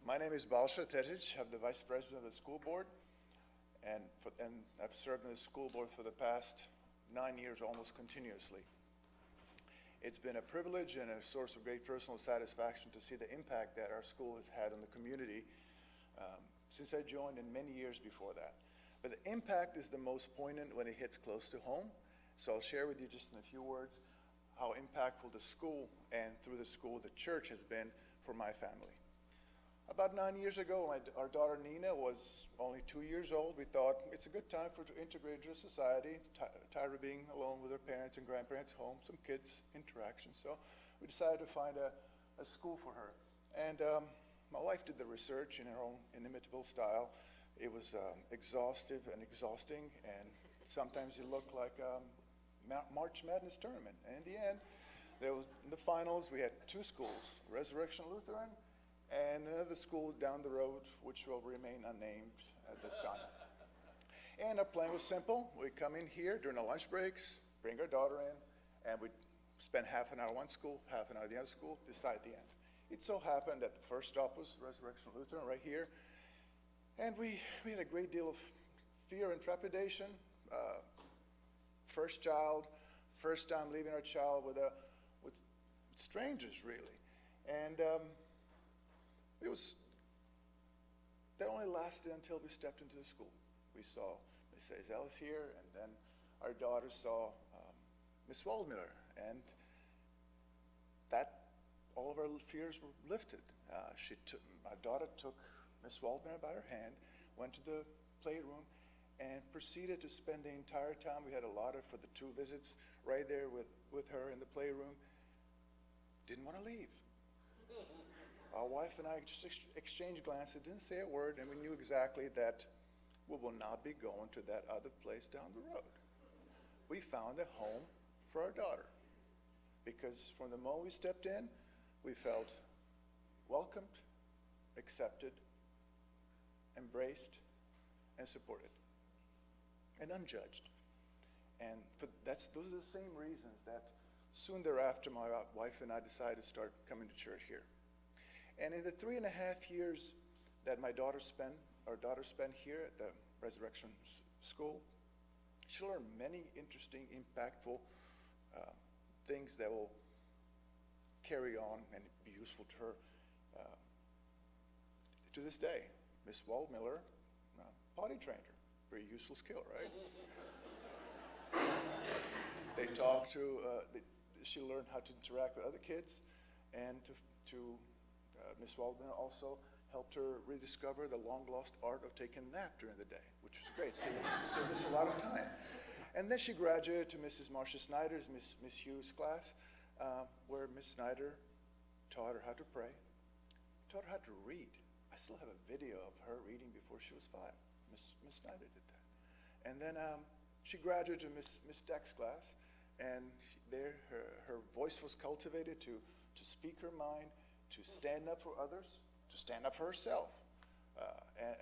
My name is Balsa, Terzic. I'm the Vice President of the school board, and I've served in the school board for the past 9 years almost continuously. It's been a privilege and a source of great personal satisfaction to see the impact that our school has had on the community since I joined and many years before that. But the impact is the most poignant when it hits close to home. So I'll share with you just in a few words how impactful the school and through the school the church has been for my family. About 9 years ago, our daughter Nina was only 2 years old. We thought it's a good time for her to integrate into society, tired of being alone with her parents and grandparents home, some kids interaction. So we decided to find a school for her. And my wife did the research in her own inimitable style. It was exhaustive and exhausting, and sometimes it looked like a March Madness tournament. And in the end, in the finals, we had two schools, Resurrection Lutheran and another school down the road, which will remain unnamed at this time. And our plan was simple. We come in here during the lunch breaks, bring our daughter in, and we'd spend half an hour one school, half an hour the other school, decide at the end. It so happened that the first stop was Resurrection Lutheran right here. And we had a great deal of fear and trepidation. First child, first time leaving our child with strangers, really. And that only lasted until we stepped into the school. We saw Miss Ellis here, and then our daughter saw Miss Waldmiller, and all of our fears were lifted. Our daughter took Miss Waldmiller by her hand, went to the playroom, and proceeded to spend the entire time we had allotted for the 2 visits right there with her in the playroom. Didn't want to leave. Our wife and I just exchanged glances, didn't say a word, and we knew exactly that we will not be going to that other place down the road. We found a home for our daughter, because from the moment we stepped in, we felt welcomed, accepted, embraced, and supported, and unjudged. And those are the same reasons that soon thereafter my wife and I decided to start coming to church here. And in the 3.5 years that our daughter spent here at the Resurrection School, she learned many interesting, impactful things that will carry on and be useful to her to this day. Miss Waldmiller potty trained her. Very useful skill, right? They talked to, she learned how to interact with other kids, and Miss Waldmiller also helped her rediscover the long-lost art of taking a nap during the day, which was great. Saved us a lot of time. And then she graduated to Mrs. Marcia Snyder's, Miss Hughes' class, where Miss Snyder taught her how to pray, taught her how to read. I still have a video of her reading before she was 5. Miss Snyder did that. And then she graduated to Miss Deck's class, and there her voice was cultivated to speak her mind, to stand up for others, to stand up for herself.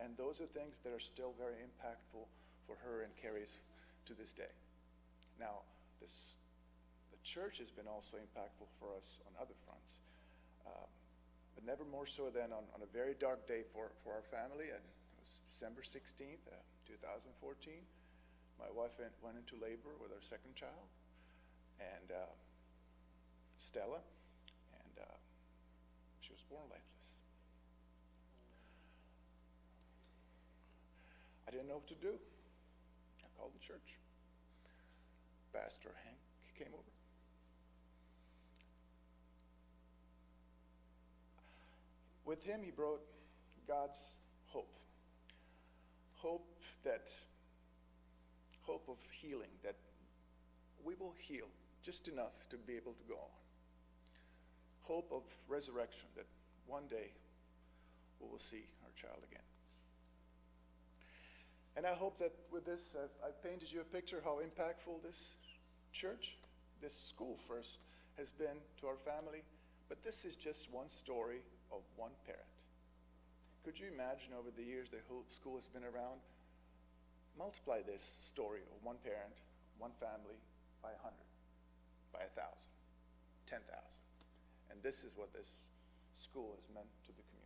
And those are things that are still very impactful for her and carries to this day. Now, the church has been also impactful for us on other fronts, but never more so than on a very dark day for our family. It was December 16th, 2014. My wife went into labor with our second child, and Stella, and she was born lifeless. I didn't know what to do. I called the church. Pastor Hank came over. With him, he brought God's hope. Hope of healing, that we will heal just enough to be able to go on. Hope of resurrection, that one day we will see our child again. And I hope that with this, I've painted you a picture how impactful this church, this school first, has been to our family. But this is just one story of one parent. Could you imagine over the years the whole school has been around? Multiply this story of one parent, one family, by 100, by 1,000, 10,000. And this is what this school has meant to the community.